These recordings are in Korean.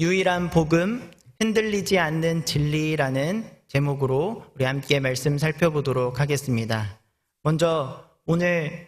유일한 복음, 흔들리지 않는 진리라는 제목으로 우리 함께 말씀 살펴보도록 하겠습니다. 먼저 오늘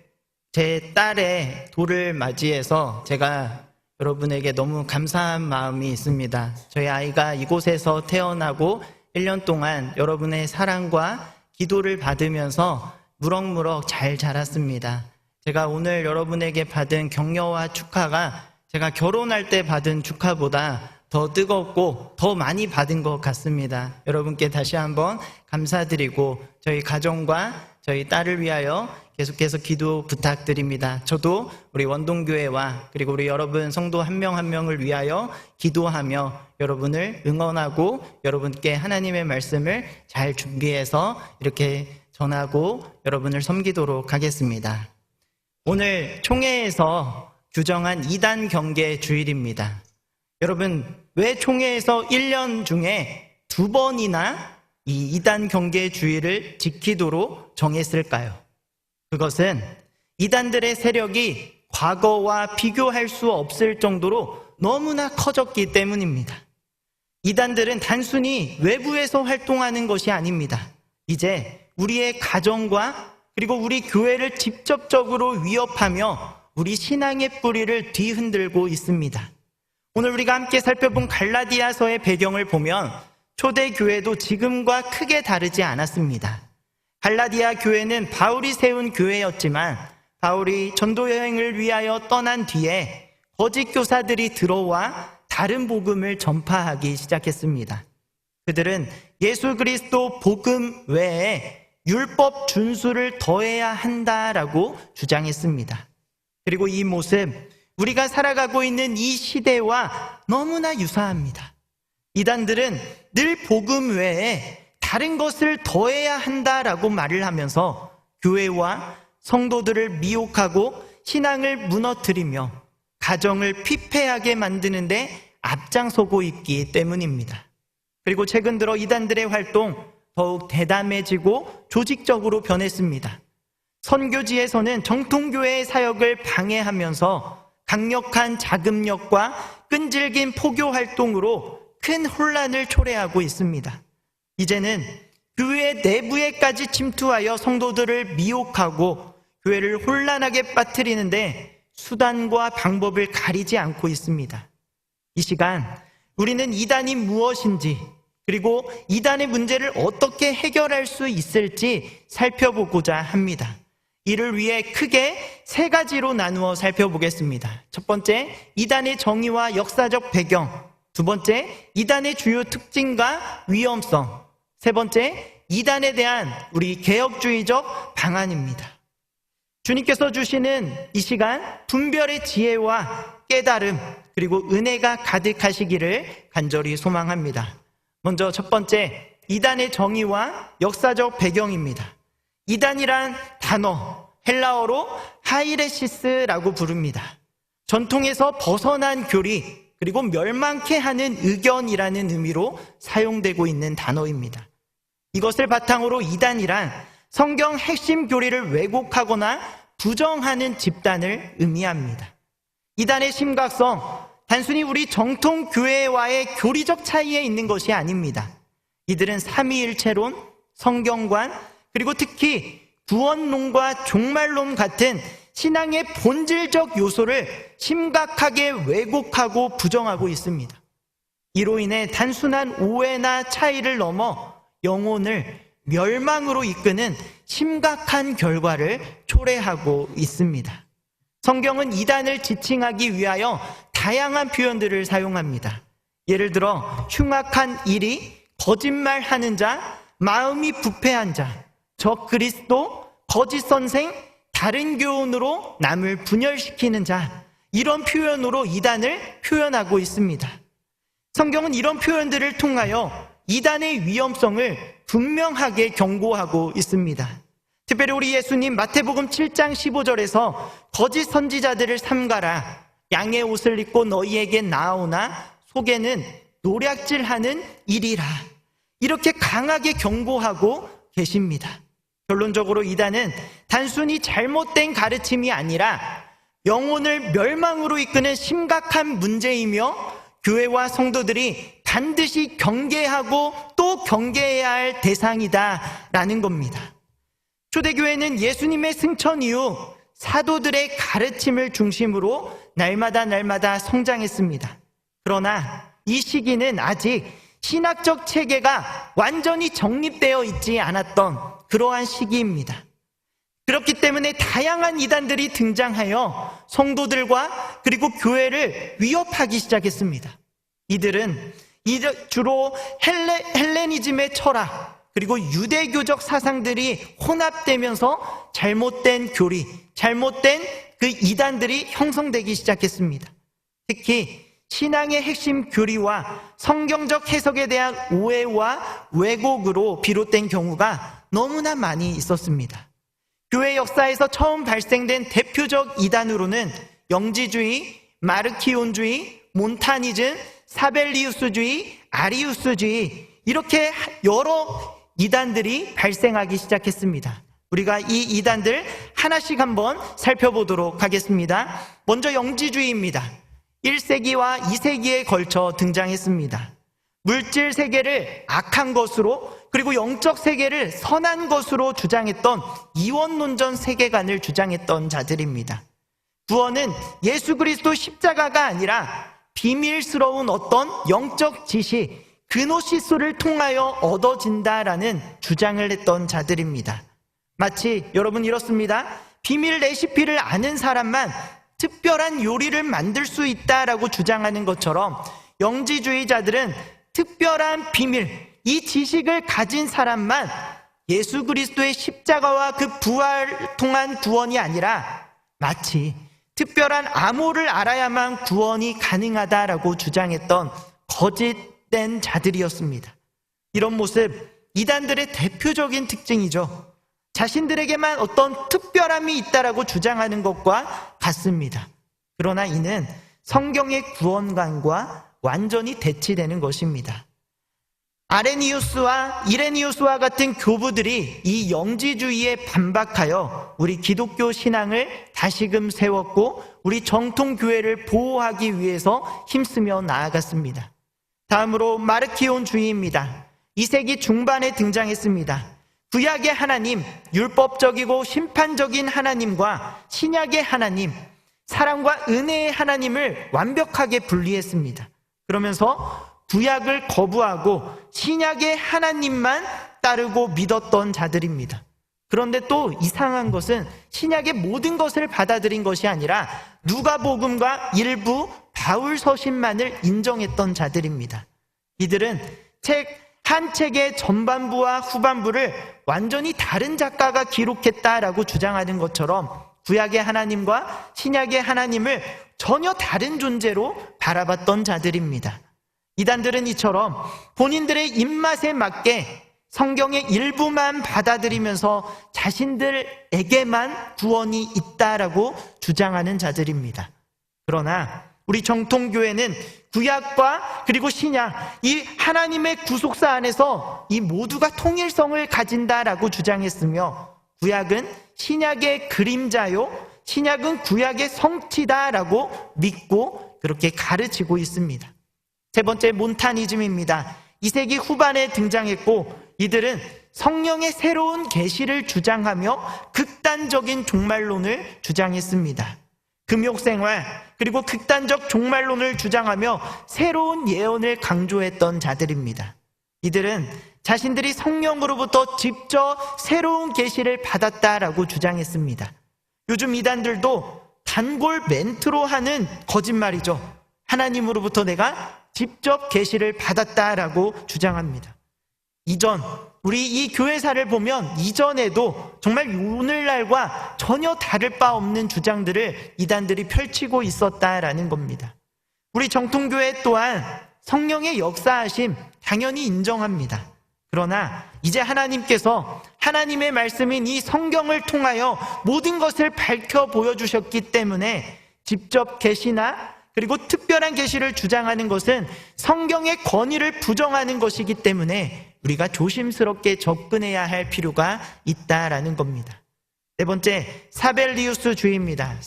제 딸의 돌을 맞이해서 제가 여러분에게 너무 감사한 마음이 있습니다. 저희 아이가 이곳에서 태어나고 1년 동안 여러분의 사랑과 기도를 받으면서 무럭무럭 잘 자랐습니다. 제가 오늘 여러분에게 받은 격려와 축하가 제가 결혼할 때 받은 축하보다 더 뜨겁고 더 많이 받은 것 같습니다. 여러분께 다시 한번 감사드리고 저희 가정과 저희 딸을 위하여 계속해서 기도 부탁드립니다. 저도 우리 원동교회와 그리고 우리 여러분 성도 한 명 한 명을 위하여 기도하며 여러분을 응원하고 여러분께 하나님의 말씀을 잘 준비해서 이렇게 전하고 여러분을 섬기도록 하겠습니다. 오늘 총회에서 규정한 2단 경계 주일입니다. 여러분, 왜 총회에서 1년 중에 2번이나 이 2단 경계 주일을 지키도록 정했을까요? 그것은 이단들의 세력이 과거와 비교할 수 없을 정도로 너무나 커졌기 때문입니다. 이단들은 단순히 외부에서 활동하는 것이 아닙니다. 이제 우리의 가정과 그리고 우리 교회를 직접적으로 위협하며 우리 신앙의 뿌리를 뒤흔들고 있습니다. 오늘 우리가 함께 살펴본 갈라디아서의 배경을 보면 초대교회도 지금과 크게 다르지 않았습니다. 갈라디아 교회는 바울이 세운 교회였지만 바울이 전도 여행을 위하여 떠난 뒤에 거짓 교사들이 들어와 다른 복음을 전파하기 시작했습니다. 그들은 예수 그리스도 복음 외에 율법 준수를 더해야 한다라고 주장했습니다. 그리고 이 모습, 우리가 살아가고 있는 이 시대와 너무나 유사합니다. 이단들은 늘 복음 외에 다른 것을 더해야 한다라고 말을 하면서 교회와 성도들을 미혹하고 신앙을 무너뜨리며 가정을 피폐하게 만드는데 앞장서고 있기 때문입니다. 그리고 최근 들어 이단들의 활동 더욱 대담해지고 조직적으로 변했습니다. 선교지에서는 정통교회의 사역을 방해하면서 강력한 자금력과 끈질긴 포교 활동으로 큰 혼란을 초래하고 있습니다. 이제는 교회 내부에까지 침투하여 성도들을 미혹하고 교회를 혼란하게 빠뜨리는데 수단과 방법을 가리지 않고 있습니다. 이 시간 우리는 이단이 무엇인지 그리고 이단의 문제를 어떻게 해결할 수 있을지 살펴보고자 합니다. 이를 위해 크게 3가지로 나누어 살펴보겠습니다. 첫 번째, 이단의 정의와 역사적 배경. 두 번째, 이단의 주요 특징과 위험성. 세 번째, 이단에 대한 우리 개혁주의적 방안입니다. 주님께서 주시는 이 시간 분별의 지혜와 깨달음 그리고 은혜가 가득하시기를 간절히 소망합니다. 먼저 첫 번째, 이단의 정의와 역사적 배경입니다. 이단이란 단어, 헬라어로 하이레시스라고 부릅니다. 전통에서 벗어난 교리, 그리고 멸망케 하는 의견이라는 의미로 사용되고 있는 단어입니다. 이것을 바탕으로 이단이란 성경 핵심 교리를 왜곡하거나 부정하는 집단을 의미합니다. 이단의 심각성, 단순히 우리 정통 교회와의 교리적 차이에 있는 것이 아닙니다. 이들은 삼위일체론, 성경관, 그리고 특히 구원론과 종말론 같은 신앙의 본질적 요소를 심각하게 왜곡하고 부정하고 있습니다. 이로 인해 단순한 오해나 차이를 넘어 영혼을 멸망으로 이끄는 심각한 결과를 초래하고 있습니다. 성경은 이단을 지칭하기 위하여 다양한 표현들을 사용합니다. 예를 들어 흉악한 일이, 거짓말하는 자, 마음이 부패한 자, 적 그리스도, 거짓 선생, 다른 교훈으로 남을 분열시키는 자, 이런 표현으로 이단을 표현하고 있습니다. 성경은 이런 표현들을 통하여 이단의 위험성을 분명하게 경고하고 있습니다. 특별히 우리 예수님 마태복음 7장 15절에서 거짓 선지자들을 삼가라, 양의 옷을 입고 너희에게 나아오나 속에는 노략질하는 일이라, 이렇게 강하게 경고하고 계십니다. 결론적으로 이단은 단순히 잘못된 가르침이 아니라 영혼을 멸망으로 이끄는 심각한 문제이며 교회와 성도들이 반드시 경계하고 또 경계해야 할 대상이다라는 겁니다. 초대교회는 예수님의 승천 이후 사도들의 가르침을 중심으로 날마다 성장했습니다. 그러나 이 시기는 아직 신학적 체계가 완전히 정립되어 있지 않았던 그러한 시기입니다. 그렇기 때문에 다양한 이단들이 등장하여 성도들과 그리고 교회를 위협하기 시작했습니다. 이들은 주로 헬레니즘의 철학 그리고 유대교적 사상들이 혼합되면서 잘못된 교리, 잘못된 그 이단들이 형성되기 시작했습니다. 특히 신앙의 핵심 교리와 성경적 해석에 대한 오해와 왜곡으로 비롯된 경우가 너무나 많이 있었습니다. 교회 역사에서 처음 발생된 대표적 이단으로는 영지주의, 마르키온주의, 몬타니즘, 사벨리우스주의, 아리우스주의 이렇게 여러 이단들이 발생하기 시작했습니다. 우리가 이 이단들 하나씩 한번 살펴보도록 하겠습니다. 먼저 영지주의입니다. 1세기와 2세기에 걸쳐 등장했습니다. 물질 세계를 악한 것으로 그리고 영적 세계를 선한 것으로 주장했던 이원론전 세계관을 주장했던 자들입니다. 구원은 예수 그리스도 십자가가 아니라 비밀스러운 어떤 영적 지식, 그노시스를 통하여 얻어진다라는 주장을 했던 자들입니다. 마치 여러분 이렇습니다. 비밀 레시피를 아는 사람만 특별한 요리를 만들 수 있다라고 주장하는 것처럼 영지주의자들은 특별한 비밀, 이 지식을 가진 사람만 예수 그리스도의 십자가와 그 부활을 통한 구원이 아니라 마치 특별한 암호를 알아야만 구원이 가능하다라고 주장했던 거짓된 자들이었습니다. 이런 모습, 이단들의 대표적인 특징이죠. 자신들에게만 어떤 특별함이 있다라고 주장하는 것과 같습니다. 그러나 이는 성경의 구원관과 완전히 대치되는 것입니다. 아레니우스와 이레니우스와 같은 교부들이 이 영지주의에 반박하여 우리 기독교 신앙을 다시금 세웠고 우리 정통교회를 보호하기 위해서 힘쓰며 나아갔습니다. 다음으로 마르키온주의입니다. 2세기 중반에 등장했습니다. 구약의 하나님, 율법적이고 심판적인 하나님과 신약의 하나님, 사랑과 은혜의 하나님을 완벽하게 분리했습니다. 그러면서 구약을 거부하고 신약의 하나님만 따르고 믿었던 자들입니다. 그런데 또 이상한 것은 신약의 모든 것을 받아들인 것이 아니라 누가복음과 일부 바울 서신만을 인정했던 자들입니다. 이들은 한 책의 전반부와 후반부를 완전히 다른 작가가 기록했다라고 주장하는 것처럼 구약의 하나님과 신약의 하나님을 전혀 다른 존재로 바라봤던 자들입니다. 이단들은 이처럼 본인들의 입맛에 맞게 성경의 일부만 받아들이면서 자신들에게만 구원이 있다라고 주장하는 자들입니다. 그러나 우리 정통교회는 구약과 그리고 신약, 이 하나님의 구속사 안에서 이 모두가 통일성을 가진다라고 주장했으며 구약은 신약의 그림자요, 신약은 구약의 성취다라고 믿고 그렇게 가르치고 있습니다. 세 번째, 몬타니즘입니다. 2세기 후반에 등장했고 이들은 성령의 새로운 계시를 주장하며 극단적인 종말론을 주장했습니다. 금욕생활 그리고 극단적 종말론을 주장하며 새로운 예언을 강조했던 자들입니다. 이들은 자신들이 성령으로부터 직접 새로운 계시를 받았다라고 주장했습니다. 요즘 이단들도 단골 멘트로 하는 거짓말이죠. 하나님으로부터 내가 직접 계시를 받았다라고 주장합니다. 우리 이 교회사를 보면 이전에도 정말 오늘날과 전혀 다를 바 없는 주장들을 이단들이 펼치고 있었다라는 겁니다. 우리 정통교회 또한 성령의 역사하심 당연히 인정합니다. 그러나 이제 하나님께서 하나님의 말씀인 이 성경을 통하여 모든 것을 밝혀 보여주셨기 때문에 직접 계시나 그리고 특별한 계시를 주장하는 것은 성경의 권위를 부정하는 것이기 때문에 우리가 조심스럽게 접근해야 할 필요가 있다라는 겁니다. 네 번째, 사벨리우스주의입니다.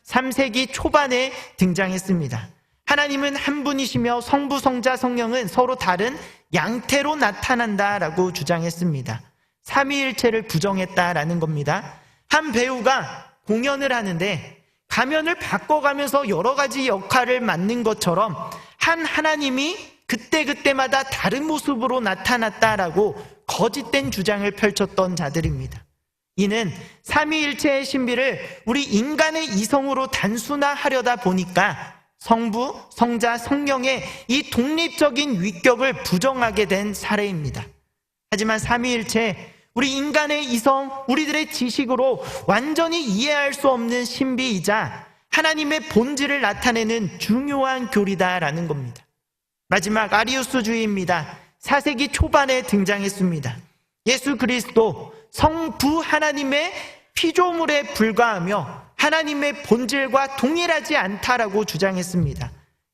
3세기 초반에 등장했습니다. 하나님은 한 분이시며 성부, 성자, 성령은 서로 다른 양태로 나타난다라고 주장했습니다. 삼위일체를 부정했다라는 겁니다. 한 배우가 공연을 하는데 가면을 바꿔가면서 여러 가지 역할을 맡는 것처럼 한 하나님이 그때그때마다 다른 모습으로 나타났다라고 거짓된 주장을 펼쳤던 자들입니다. 이는 삼위일체의 신비를 우리 인간의 이성으로 단순화하려다 보니까 성부, 성자, 성령의 이 독립적인 위격을 부정하게 된 사례입니다. 하지만 삼위일체, 우리 인간의 이성, 우리들의 지식으로 완전히 이해할 수 없는 신비이자 하나님의 본질을 나타내는 중요한 교리다라는 겁니다. 마지막 아리우스주의입니다. 4세기 초반에 등장했습니다. 예수 그리스도 성부 하나님의 피조물에 불과하며 하나님의 본질과 동일하지 않다라고 주장했습니다.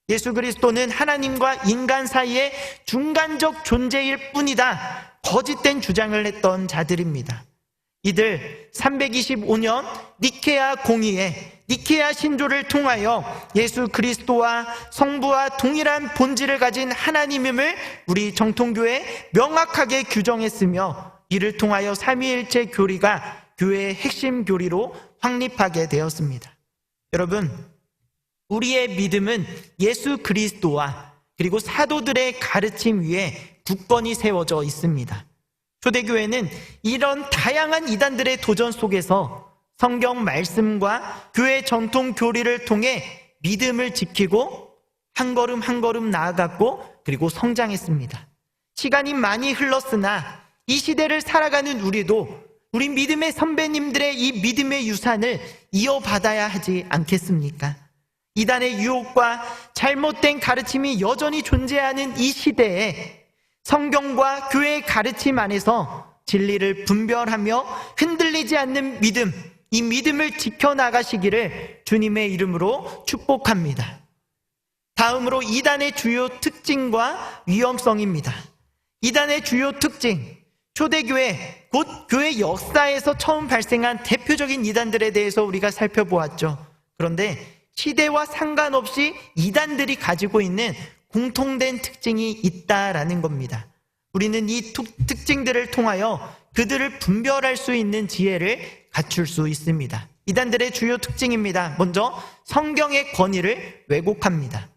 예수 그리스도는 하나님과 인간 사이의 중간적 존재일 뿐이다, 거짓된 주장을 했던 자들입니다. 이들 325년 니케아 공의회, 니케아 신조를 통하여 예수 그리스도와 성부와 동일한 본질을 가진 하나님임을 우리 정통교회에 명확하게 규정했으며, 이를 통하여 삼위일체 교리가 교회의 핵심 교리로 확립하게 되었습니다. 여러분, 우리의 믿음은 예수 그리스도와 그리고 사도들의 가르침 위에 굳건히 세워져 있습니다. 초대교회는 이런 다양한 이단들의 도전 속에서 성경 말씀과 교회 전통 교리를 통해 믿음을 지키고 한 걸음 한 걸음 나아갔고, 그리고 성장했습니다. 시간이 많이 흘렀으나 이 시대를 살아가는 우리도 우리 믿음의 선배님들의 이 믿음의 유산을 이어받아야 하지 않겠습니까? 이단의 유혹과 잘못된 가르침이 여전히 존재하는 이 시대에 성경과 교회의 가르침 안에서 진리를 분별하며 흔들리지 않는 믿음, 이 믿음을 지켜나가시기를 주님의 이름으로 축복합니다. 다음으로 이단의 주요 특징과 위험성입니다. 이단의 주요 특징, 초대교회, 곧 교회 역사에서 처음 발생한 대표적인 이단들에 대해서 우리가 살펴보았죠. 그런데 시대와 상관없이 이단들이 가지고 있는 공통된 특징이 있다라는 겁니다. 우리는 이 특징들을 통하여 그들을 분별할 수 있는 지혜를 갖출 수 있습니다. 이단들의 주요 특징입니다. 먼저 성경의 권위를 왜곡합니다.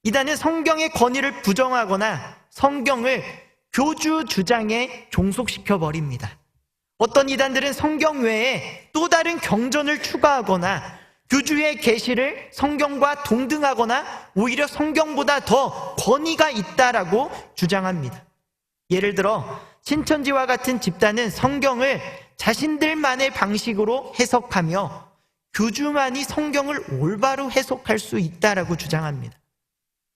이단은 성경의 권위를 부정하거나 성경을 교주 주장에 종속시켜버립니다. 어떤 이단들은 성경 외에 또 다른 경전을 추가하거나 교주의 계시를 성경과 동등하거나 오히려 성경보다 더 권위가 있다라고 주장합니다. 예를 들어 신천지와 같은 집단은 성경을 자신들만의 방식으로 해석하며 교주만이 성경을 올바로 해석할 수 있다라고 주장합니다.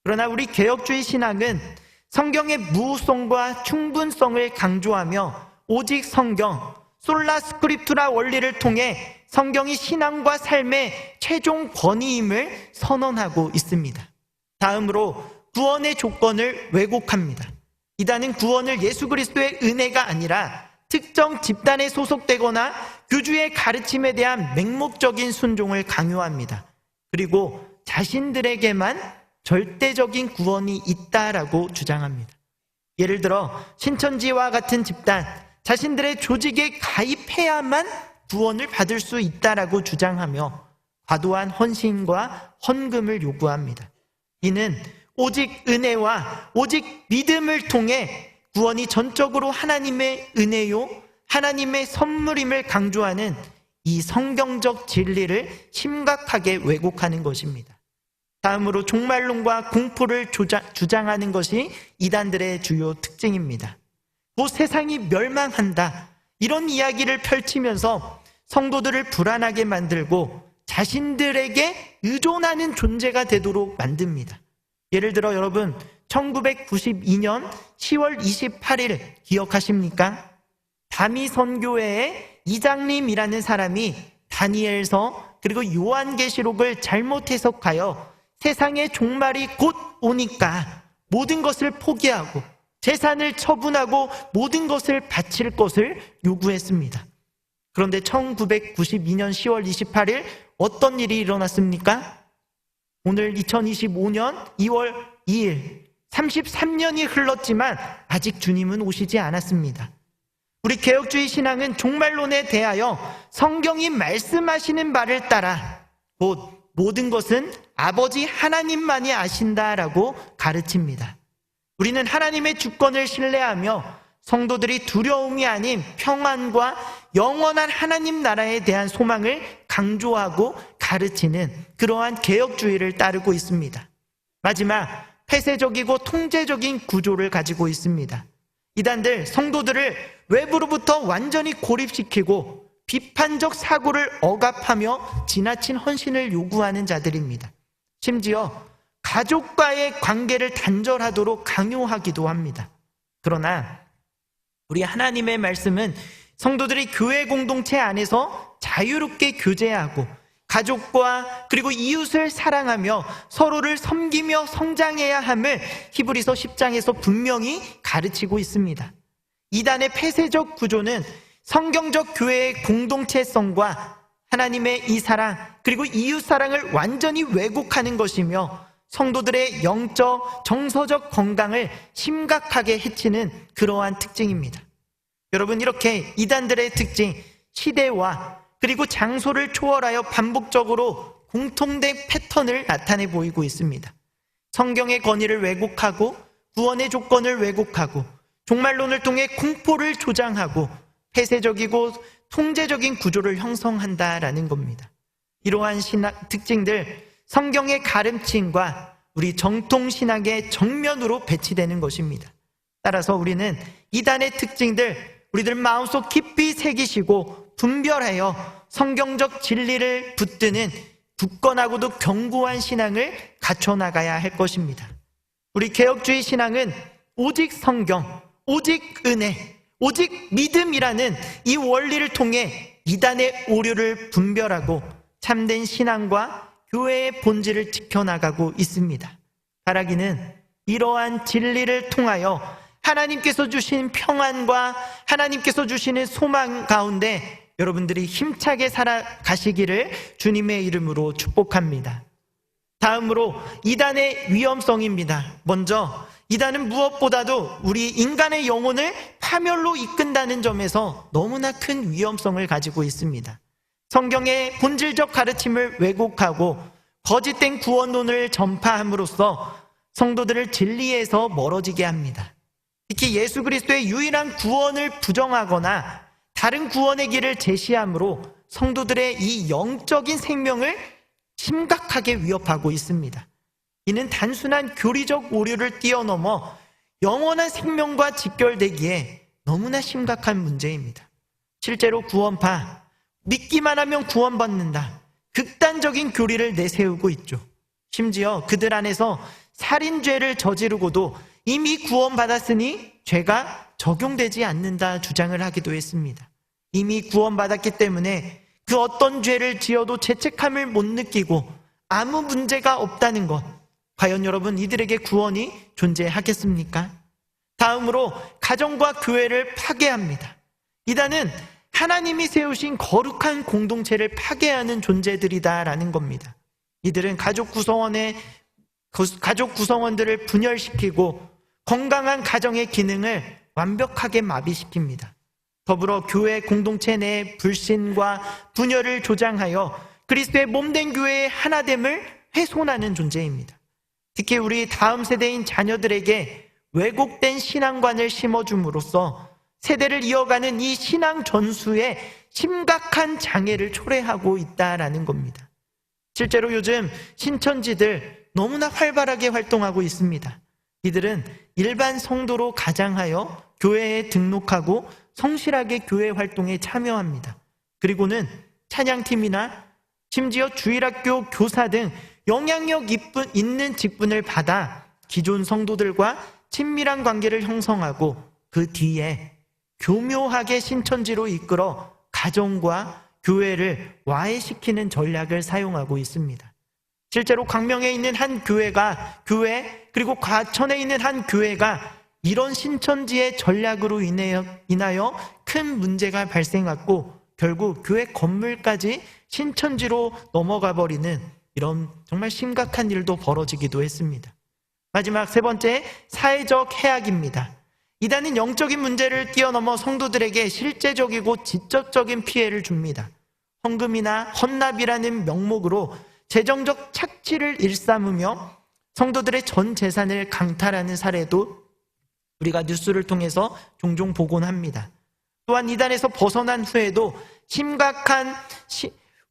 그러나 우리 개혁주의 신학은 성경의 무우성과 충분성을 강조하며 오직 성경, 솔라 스크립투라 원리를 통해 성경이 신앙과 삶의 최종 권위임을 선언하고 있습니다. 다음으로 구원의 조건을 왜곡합니다. 이단은 구원을 예수 그리스도의 은혜가 아니라 특정 집단에 소속되거나 교주의 가르침에 대한 맹목적인 순종을 강요합니다. 그리고 자신들에게만 절대적인 구원이 있다라고 주장합니다. 예를 들어 신천지와 같은 집단, 자신들의 조직에 가입해야만 구원을 받을 수 있다라고 주장하며 과도한 헌신과 헌금을 요구합니다. 이는 오직 은혜와 오직 믿음을 통해 구원이 전적으로 하나님의 은혜요, 하나님의 선물임을 강조하는 이 성경적 진리를 심각하게 왜곡하는 것입니다. 다음으로 종말론과 공포를 주장하는 것이 이단들의 주요 특징입니다. 곧 세상이 멸망한다, 이런 이야기를 펼치면서 성도들을 불안하게 만들고 자신들에게 의존하는 존재가 되도록 만듭니다. 예를 들어 여러분, 1992년 10월 28일 기억하십니까? 다미선교회의 이장님이라는 사람이 다니엘서 그리고 요한계시록을 잘못 해석하여 세상의 종말이 곧 오니까 모든 것을 포기하고 재산을 처분하고 모든 것을 바칠 것을 요구했습니다. 그런데 1992년 10월 28일 어떤 일이 일어났습니까? 오늘 2025년 2월 2일 33년이 흘렀지만 아직 주님은 오시지 않았습니다. 우리 개혁주의 신앙은 종말론에 대하여 성경이 말씀하시는 바를 따라 곧 모든 것은 아버지 하나님만이 아신다라고 가르칩니다. 우리는 하나님의 주권을 신뢰하며 성도들이 두려움이 아닌 평안과 영원한 하나님 나라에 대한 소망을 강조하고 가르치는 그러한 개혁주의를 따르고 있습니다. 마지막, 폐쇄적이고 통제적인 구조를 가지고 있습니다. 이단들 성도들을 외부로부터 완전히 고립시키고 비판적 사고를 억압하며 지나친 헌신을 요구하는 자들입니다. 심지어 가족과의 관계를 단절하도록 강요하기도 합니다. 그러나 우리 하나님의 말씀은 성도들이 교회 공동체 안에서 자유롭게 교제하고 가족과 그리고 이웃을 사랑하며 서로를 섬기며 성장해야 함을 히브리서 10장에서 분명히 가르치고 있습니다. 이단의 폐쇄적 구조는 성경적 교회의 공동체성과 하나님의 이 사랑 그리고 이웃 사랑을 완전히 왜곡하는 것이며 성도들의 영적, 정서적 건강을 심각하게 해치는 그러한 특징입니다. 여러분, 이렇게 이단들의 특징, 시대와 그리고 장소를 초월하여 반복적으로 공통된 패턴을 나타내 보이고 있습니다. 성경의 권위를 왜곡하고 구원의 조건을 왜곡하고 종말론을 통해 공포를 조장하고 폐쇄적이고 통제적인 구조를 형성한다라는 겁니다. 이러한 특징들, 성경의 가르침과 우리 정통신학의 정면으로 배치되는 것입니다. 따라서 우리는 이단의 특징들 우리들 마음속 깊이 새기시고 분별하여 성경적 진리를 붙드는 굳건하고도 견고한 신앙을 갖춰나가야 할 것입니다. 우리 개혁주의 신앙은 오직 성경, 오직 은혜, 오직 믿음이라는 이 원리를 통해 이단의 오류를 분별하고 참된 신앙과 교회의 본질을 지켜나가고 있습니다. 바라기는 이러한 진리를 통하여 하나님께서 주신 평안과 하나님께서 주시는 소망 가운데 여러분들이 힘차게 살아가시기를 주님의 이름으로 축복합니다. 다음으로 이단의 위험성입니다. 먼저 이단은 무엇보다도 우리 인간의 영혼을 파멸로 이끈다는 점에서 너무나 큰 위험성을 가지고 있습니다. 성경의 본질적 가르침을 왜곡하고 거짓된 구원론을 전파함으로써 성도들을 진리에서 멀어지게 합니다. 특히 예수 그리스도의 유일한 구원을 부정하거나 다른 구원의 길을 제시함으로 성도들의 이 영적인 생명을 심각하게 위협하고 있습니다. 이는 단순한 교리적 오류를 뛰어넘어 영원한 생명과 직결되기에 너무나 심각한 문제입니다. 실제로 구원파, 믿기만 하면 구원받는다, 극단적인 교리를 내세우고 있죠. 심지어 그들 안에서 살인죄를 저지르고도 이미 구원받았으니 죄가 적용되지 않는다 주장을 하기도 했습니다. 이미 구원받았기 때문에 그 어떤 죄를 지어도 죄책감을 못 느끼고 아무 문제가 없다는 것, 과연 여러분 이들에게 구원이 존재하겠습니까? 다음으로 가정과 교회를 파괴합니다. 이단은 하나님이 세우신 거룩한 공동체를 파괴하는 존재들이다라는 겁니다. 이들은 가족 구성원들을 분열시키고 건강한 가정의 기능을 완벽하게 마비시킵니다. 더불어 교회 공동체 내 불신과 분열을 조장하여 그리스도의 몸된 교회의 하나됨을 훼손하는 존재입니다. 특히 우리 다음 세대인 자녀들에게 왜곡된 신앙관을 심어줌으로써 세대를 이어가는 이 신앙 전수에 심각한 장애를 초래하고 있다라는 겁니다. 실제로 요즘 신천지들 너무나 활발하게 활동하고 있습니다. 이들은 일반 성도로 가장하여 교회에 등록하고 성실하게 교회 활동에 참여합니다. 그리고는 찬양팀이나 심지어 주일학교 교사 등 영향력 있는 직분을 받아 기존 성도들과 친밀한 관계를 형성하고 그 뒤에 교묘하게 신천지로 이끌어 가정과 교회를 와해시키는 전략을 사용하고 있습니다. 실제로 광명에 있는 한 교회 그리고 과천에 있는 한 교회가 이런 신천지의 전략으로 인하여 큰 문제가 발생했고 결국 교회 건물까지 신천지로 넘어가 버리는 이런 정말 심각한 일도 벌어지기도 했습니다. 마지막 세 번째, 사회적 해악입니다. 이단은 영적인 문제를 뛰어넘어 성도들에게 실제적이고 직접적인 피해를 줍니다. 헌금이나 헌납이라는 명목으로 재정적 착취를 일삼으며 성도들의 전 재산을 강탈하는 사례도 우리가 뉴스를 통해서 종종 보곤 합니다. 또한 이단에서 벗어난 후에도 심각한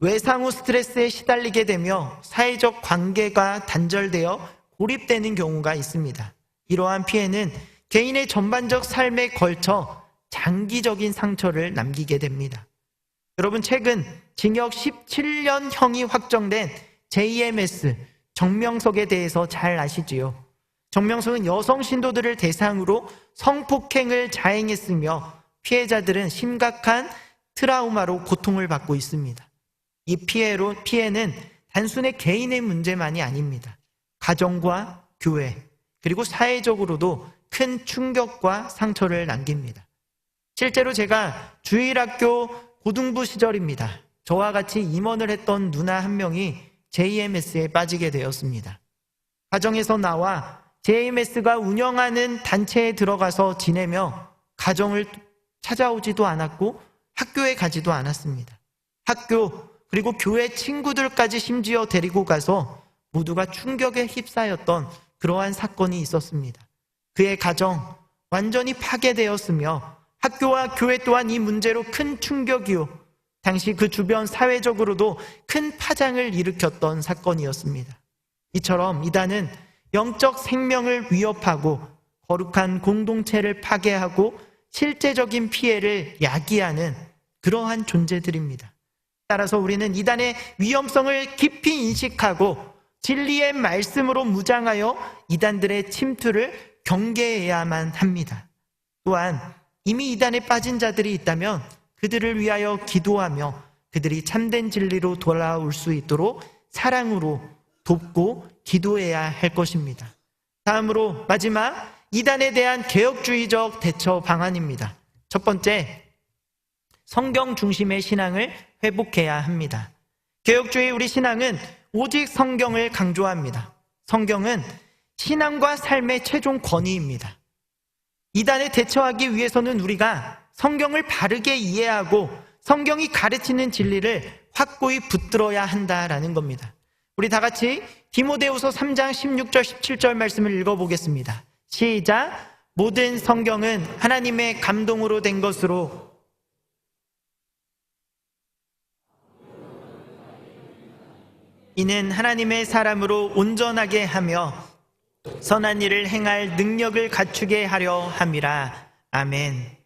외상후 스트레스에 시달리게 되며 사회적 관계가 단절되어 고립되는 경우가 있습니다. 이러한 피해는 개인의 전반적 삶에 걸쳐 장기적인 상처를 남기게 됩니다. 여러분, 최근 징역 17년형이 확정된 JMS 정명석에 대해서 잘 아시지요? 정명석은 여성 신도들을 대상으로 성폭행을 자행했으며 피해자들은 심각한 트라우마로 고통을 받고 있습니다. 이 피해는 단순히 개인의 문제만이 아닙니다. 가정과 교회, 그리고 사회적으로도 큰 충격과 상처를 남깁니다. 실제로 제가 주일학교 고등부 시절입니다. 저와 같이 임원을 했던 누나 한 명이 JMS에 빠지게 되었습니다. 가정에서 나와 JMS가 운영하는 단체에 들어가서 지내며 가정을 찾아오지도 않았고 학교에 가지도 않았습니다. 학교 그리고 교회 친구들까지 심지어 데리고 가서 모두가 충격에 휩싸였던 그러한 사건이 있었습니다. 그의 가정 완전히 파괴되었으며 학교와 교회 또한 이 문제로 큰 충격이요, 당시 그 주변 사회적으로도 큰 파장을 일으켰던 사건이었습니다. 이처럼 이단은 영적 생명을 위협하고 거룩한 공동체를 파괴하고 실제적인 피해를 야기하는 그러한 존재들입니다. 따라서 우리는 이단의 위험성을 깊이 인식하고 진리의 말씀으로 무장하여 이단들의 침투를 경계해야만 합니다. 또한 이미 이단에 빠진 자들이 있다면 그들을 위하여 기도하며 그들이 참된 진리로 돌아올 수 있도록 사랑으로 돕고 기도해야 할 것입니다. 다음으로 마지막, 이단에 대한 개혁주의적 대처 방안입니다. 첫 번째, 성경 중심의 신앙을 회복해야 합니다. 개혁주의 우리 신앙은 오직 성경을 강조합니다. 성경은 신앙과 삶의 최종 권위입니다. 이단에 대처하기 위해서는 우리가 성경을 바르게 이해하고 성경이 가르치는 진리를 확고히 붙들어야 한다라는 겁니다. 우리 다 같이 디모데후서 3장 16절 17절 말씀을 읽어보겠습니다. 시작. 모든 성경은 하나님의 감동으로 된 것으로 이는 하나님의 사람으로 온전하게 하며 선한 일을 행할 능력을 갖추게 하려 함이라. 아멘.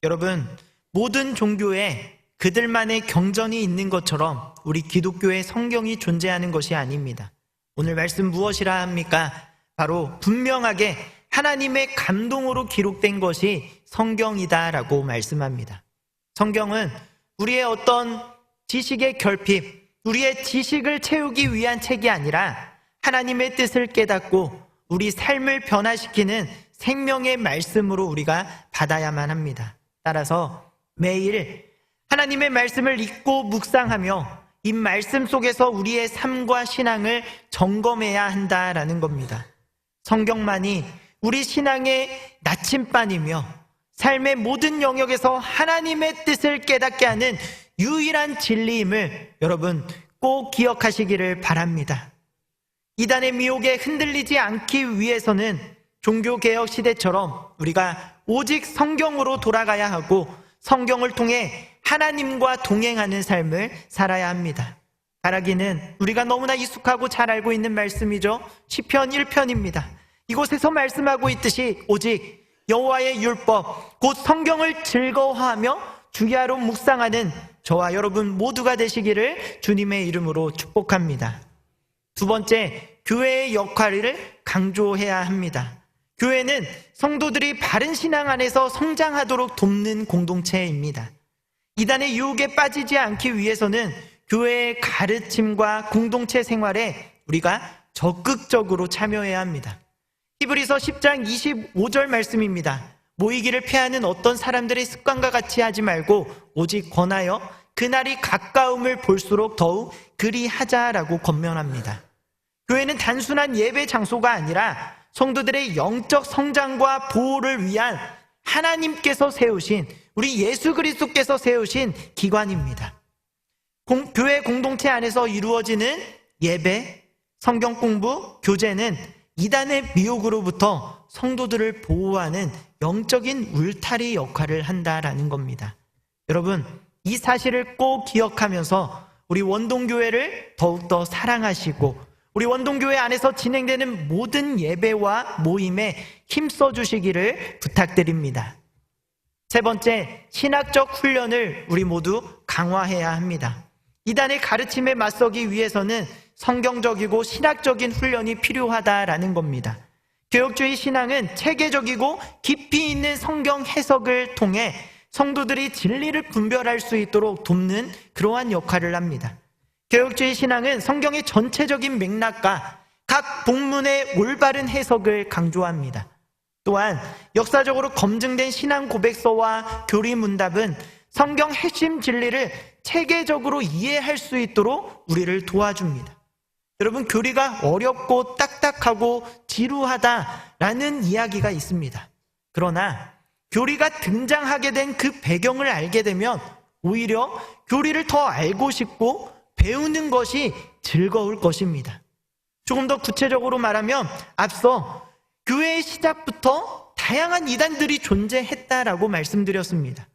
여러분, 모든 종교에 그들만의 경전이 있는 것처럼 우리 기독교에 성경이 존재하는 것이 아닙니다. 오늘 말씀 무엇이라 합니까? 바로 분명하게 하나님의 감동으로 기록된 것이 성경이다라고 말씀합니다. 성경은 우리의 어떤 지식의 결핍, 우리의 지식을 채우기 위한 책이 아니라 하나님의 뜻을 깨닫고 우리 삶을 변화시키는 생명의 말씀으로 우리가 받아야만 합니다. 따라서 매일 하나님의 말씀을 읽고 묵상하며 이 말씀 속에서 우리의 삶과 신앙을 점검해야 한다라는 겁니다. 성경만이 우리 신앙의 나침반이며 삶의 모든 영역에서 하나님의 뜻을 깨닫게 하는 유일한 진리임을 여러분 꼭 기억하시기를 바랍니다. 이단의 미혹에 흔들리지 않기 위해서는 종교개혁 시대처럼 우리가 오직 성경으로 돌아가야 하고 성경을 통해 하나님과 동행하는 삶을 살아야 합니다. 바라기는 우리가 너무나 익숙하고 잘 알고 있는 말씀이죠. 시편 1편입니다. 이곳에서 말씀하고 있듯이 오직 여호와의 율법 곧 성경을 즐거워하며 주야로 묵상하는 저와 여러분 모두가 되시기를 주님의 이름으로 축복합니다. 두 번째, 교회의 역할을 강조해야 합니다. 교회는 성도들이 바른 신앙 안에서 성장하도록 돕는 공동체입니다. 이단의 유혹에 빠지지 않기 위해서는 교회의 가르침과 공동체 생활에 우리가 적극적으로 참여해야 합니다. 히브리서 10장 25절 말씀입니다. 모이기를 피하는 어떤 사람들의 습관과 같이 하지 말고 오직 권하여 그날이 가까움을 볼수록 더욱 그리하자라고 권면합니다. 교회는 단순한 예배 장소가 아니라 성도들의 영적 성장과 보호를 위한 하나님께서 세우신, 우리 예수 그리스도께서 세우신 기관입니다. 교회 공동체 안에서 이루어지는 예배, 성경 공부, 교제는 이단의 미혹으로부터 성도들을 보호하는 영적인 울타리 역할을 한다라는 겁니다. 여러분, 이 사실을 꼭 기억하면서 우리 원동교회를 더욱더 사랑하시고 우리 원동교회 안에서 진행되는 모든 예배와 모임에 힘써 주시기를 부탁드립니다. 세 번째, 신학적 훈련을 우리 모두 강화해야 합니다. 이단의 가르침에 맞서기 위해서는 성경적이고 신학적인 훈련이 필요하다라는 겁니다. 개혁주의 신앙은 체계적이고 깊이 있는 성경 해석을 통해 성도들이 진리를 분별할 수 있도록 돕는 그러한 역할을 합니다. 개혁주의 신앙은 성경의 전체적인 맥락과 각 본문의 올바른 해석을 강조합니다. 또한 역사적으로 검증된 신앙 고백서와 교리문답은 성경 핵심 진리를 체계적으로 이해할 수 있도록 우리를 도와줍니다. 여러분, 교리가 어렵고 딱딱하고 지루하다라는 이야기가 있습니다. 그러나 교리가 등장하게 된 그 배경을 알게 되면 오히려 교리를 더 알고 싶고 배우는 것이 즐거울 것입니다. 조금 더 구체적으로 말하면 앞서 교회의 시작부터 다양한 이단들이 존재했다라고 말씀드렸습니다.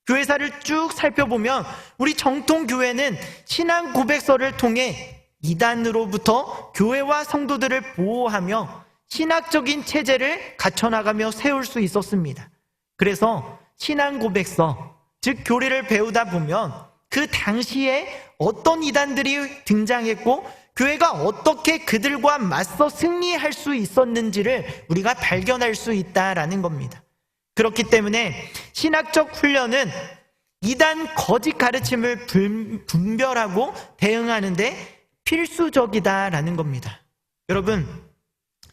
교회사를 쭉 살펴보면 우리 정통교회는 신앙 고백서를 통해 이단으로부터 교회와 성도들을 보호하며 신학적인 체제를 갖춰나가며 세울 수 있었습니다. 그래서 신앙 고백서, 즉 교리를 배우다 보면 그 당시에 어떤 이단들이 등장했고 교회가 어떻게 그들과 맞서 승리할 수 있었는지를 우리가 발견할 수 있다라는 겁니다. 그렇기 때문에 신학적 훈련은 이단 거짓 가르침을 분별하고 대응하는 데 필수적이다라는 겁니다. 여러분,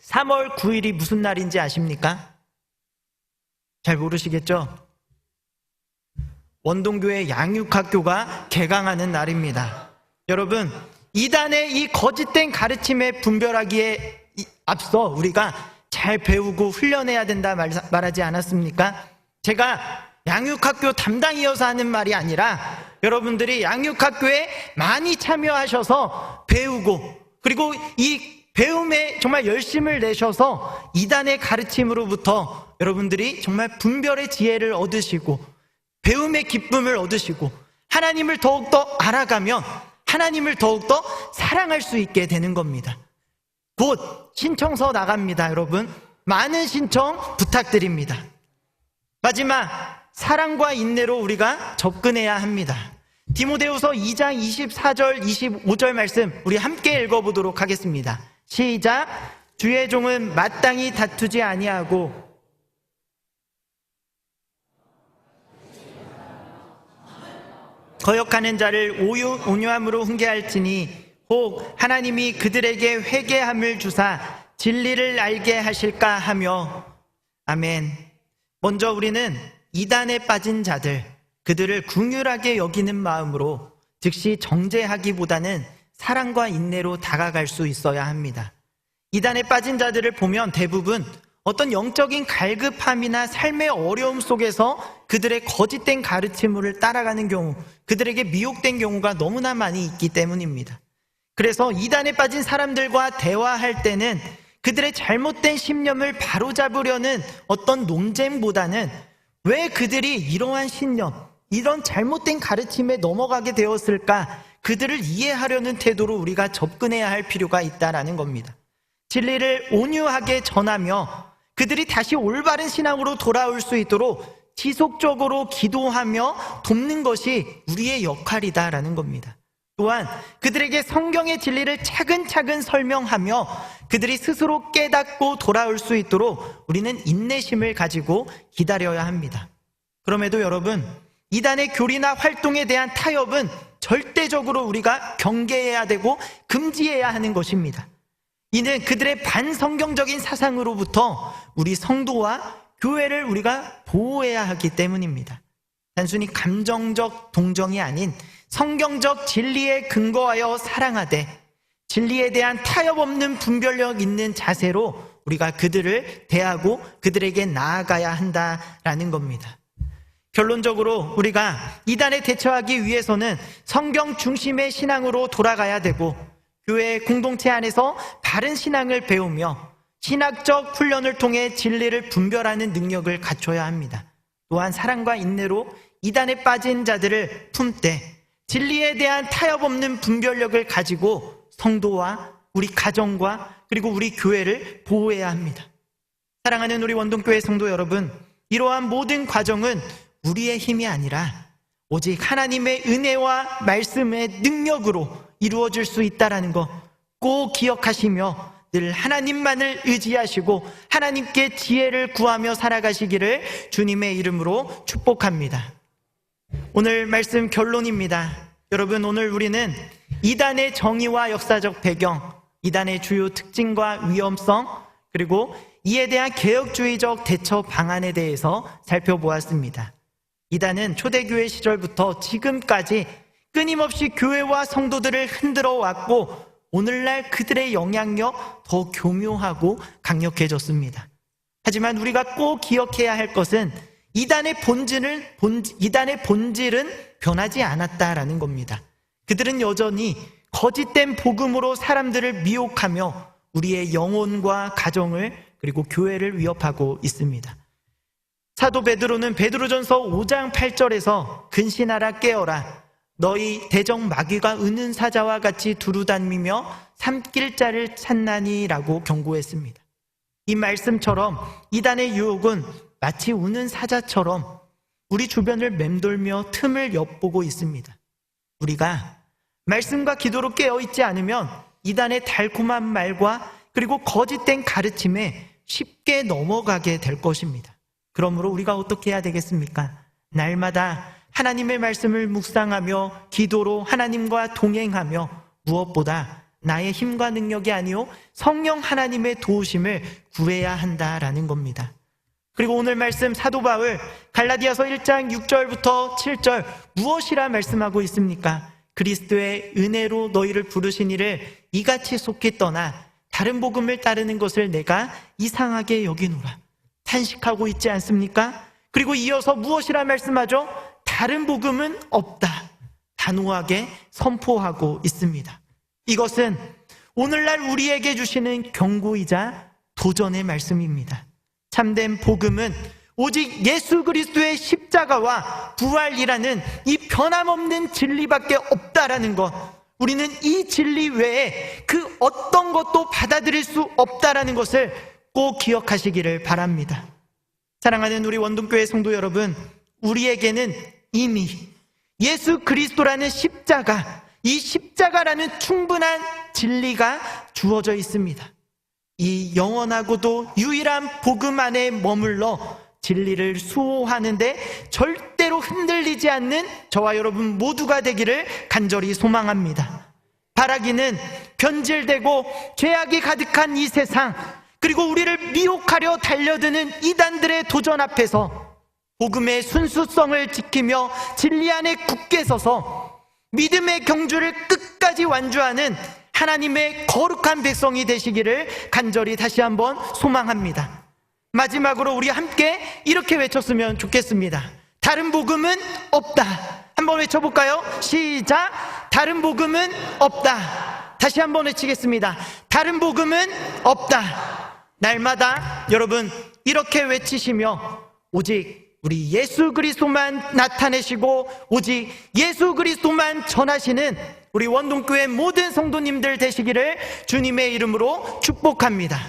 3월 9일이 무슨 날인지 아십니까? 잘 모르시겠죠? 원동교회 양육학교가 개강하는 날입니다. 여러분, 이단의 이 거짓된 가르침에 분별하기에 앞서 우리가 잘 배우고 훈련해야 된다 말하지 않았습니까? 제가 양육학교 담당이어서 하는 말이 아니라 여러분들이 양육학교에 많이 참여하셔서 배우고 그리고 이 배움에 정말 열심을 내셔서 이단의 가르침으로부터 여러분들이 정말 분별의 지혜를 얻으시고 배움의 기쁨을 얻으시고 하나님을 더욱더 알아가면 하나님을 더욱더 사랑할 수 있게 되는 겁니다. 곧 신청서 나갑니다. 여러분, 많은 신청 부탁드립니다. 마지막, 사랑과 인내로 우리가 접근해야 합니다. 디모데후서 2장 24절 25절 말씀 우리 함께 읽어보도록 하겠습니다. 시작. 주의 종은 마땅히 다투지 아니하고 거역하는 자를 온유함으로 훈계할지니 혹 하나님이 그들에게 회개함을 주사 진리를 알게 하실까 하며. 아멘. 먼저 우리는 이단에 빠진 자들, 그들을 긍휼하게 여기는 마음으로 즉시 정죄하기보다는 사랑과 인내로 다가갈 수 있어야 합니다. 이단에 빠진 자들을 보면 대부분 어떤 영적인 갈급함이나 삶의 어려움 속에서 그들의 거짓된 가르침을 따라가는 경우, 그들에게 미혹된 경우가 너무나 많이 있기 때문입니다. 그래서 이단에 빠진 사람들과 대화할 때는 그들의 잘못된 신념을 바로잡으려는 어떤 논쟁보다는 왜 그들이 이러한 신념, 이런 잘못된 가르침에 넘어가게 되었을까, 그들을 이해하려는 태도로 우리가 접근해야 할 필요가 있다는 겁니다. 진리를 온유하게 전하며 그들이 다시 올바른 신앙으로 돌아올 수 있도록 지속적으로 기도하며 돕는 것이 우리의 역할이다라는 겁니다. 또한 그들에게 성경의 진리를 차근차근 설명하며 그들이 스스로 깨닫고 돌아올 수 있도록 우리는 인내심을 가지고 기다려야 합니다. 그럼에도 여러분, 이단의 교리나 활동에 대한 타협은 절대적으로 우리가 경계해야 되고 금지해야 하는 것입니다. 이는 그들의 반성경적인 사상으로부터 우리 성도와 교회를 우리가 보호해야 하기 때문입니다. 단순히 감정적 동정이 아닌 성경적 진리에 근거하여 사랑하되 진리에 대한 타협 없는 분별력 있는 자세로 우리가 그들을 대하고 그들에게 나아가야 한다라는 겁니다. 결론적으로 우리가 이단에 대처하기 위해서는 성경 중심의 신앙으로 돌아가야 되고 교회 공동체 안에서 바른 신앙을 배우며 신학적 훈련을 통해 진리를 분별하는 능력을 갖춰야 합니다. 또한 사랑과 인내로 이단에 빠진 자들을 품되 진리에 대한 타협 없는 분별력을 가지고 성도와 우리 가정과 그리고 우리 교회를 보호해야 합니다. 사랑하는 우리 원동교회 성도 여러분, 이러한 모든 과정은 우리의 힘이 아니라 오직 하나님의 은혜와 말씀의 능력으로 이루어질 수 있다는 거 꼭 기억하시며 늘 하나님만을 의지하시고 하나님께 지혜를 구하며 살아가시기를 주님의 이름으로 축복합니다. 오늘 말씀 결론입니다. 여러분, 오늘 우리는 이단의 정의와 역사적 배경, 이단의 주요 특징과 위험성, 그리고 이에 대한 개혁주의적 대처 방안에 대해서 살펴보았습니다. 이단은 초대교회 시절부터 지금까지 끊임없이 교회와 성도들을 흔들어 왔고 오늘날 그들의 영향력 더 교묘하고 강력해졌습니다. 하지만 우리가 꼭 기억해야 할 것은 이단의 본질은 변하지 않았다라는 겁니다. 그들은 여전히 거짓된 복음으로 사람들을 미혹하며 우리의 영혼과 가정을 그리고 교회를 위협하고 있습니다. 사도 베드로는 베드로전서 5장 8절에서 근신하라 깨어라 너희 대적 마귀가 은은 사자와 같이 두루다니며 삼킬 자를 찾나니라고 경고했습니다. 이 말씀처럼 이단의 유혹은 마치 우는 사자처럼 우리 주변을 맴돌며 틈을 엿보고 있습니다. 우리가 말씀과 기도로 깨어있지 않으면 이단의 달콤한 말과 그리고 거짓된 가르침에 쉽게 넘어가게 될 것입니다. 그러므로 우리가 어떻게 해야 되겠습니까? 날마다 하나님의 말씀을 묵상하며 기도로 하나님과 동행하며 무엇보다 나의 힘과 능력이 아니요 성령 하나님의 도우심을 구해야 한다라는 겁니다. 그리고 오늘 말씀 사도 바울 갈라디아서 1장 6절부터 7절 무엇이라 말씀하고 있습니까? 그리스도의 은혜로 너희를 부르신 이를 이같이 속히 떠나 다른 복음을 따르는 것을 내가 이상하게 여기노라. 탄식하고 있지 않습니까? 그리고 이어서 무엇이라 말씀하죠? 다른 복음은 없다. 단호하게 선포하고 있습니다. 이것은 오늘날 우리에게 주시는 경고이자 도전의 말씀입니다. 참된 복음은 오직 예수 그리스도의 십자가와 부활이라는 이 변함없는 진리밖에 없다라는 것, 우리는 이 진리 외에 그 어떤 것도 받아들일 수 없다라는 것을 꼭 기억하시기를 바랍니다. 사랑하는 우리 원동교회 성도 여러분, 우리에게는 이미 예수 그리스도라는 십자가, 이 십자가라는 충분한 진리가 주어져 있습니다. 이 영원하고도 유일한 복음 안에 머물러 진리를 수호하는데 절대로 흔들리지 않는 저와 여러분 모두가 되기를 간절히 소망합니다. 바라기는 변질되고 죄악이 가득한 이 세상, 그리고 우리를 미혹하려 달려드는 이단들의 도전 앞에서 복음의 순수성을 지키며 진리 안에 굳게 서서 믿음의 경주를 끝까지 완주하는 하나님의 거룩한 백성이 되시기를 간절히 다시 한번 소망합니다. 마지막으로 우리 함께 이렇게 외쳤으면 좋겠습니다. 다른 복음은 없다. 한번 외쳐볼까요? 시작! 다른 복음은 없다. 다시 한번 외치겠습니다. 다른 복음은 없다. 날마다 여러분 이렇게 외치시며 오직 우리 예수 그리스도만 나타내시고 오직 예수 그리스도만 전하시는 우리 원동교회 모든 성도님들 되시기를 주님의 이름으로 축복합니다.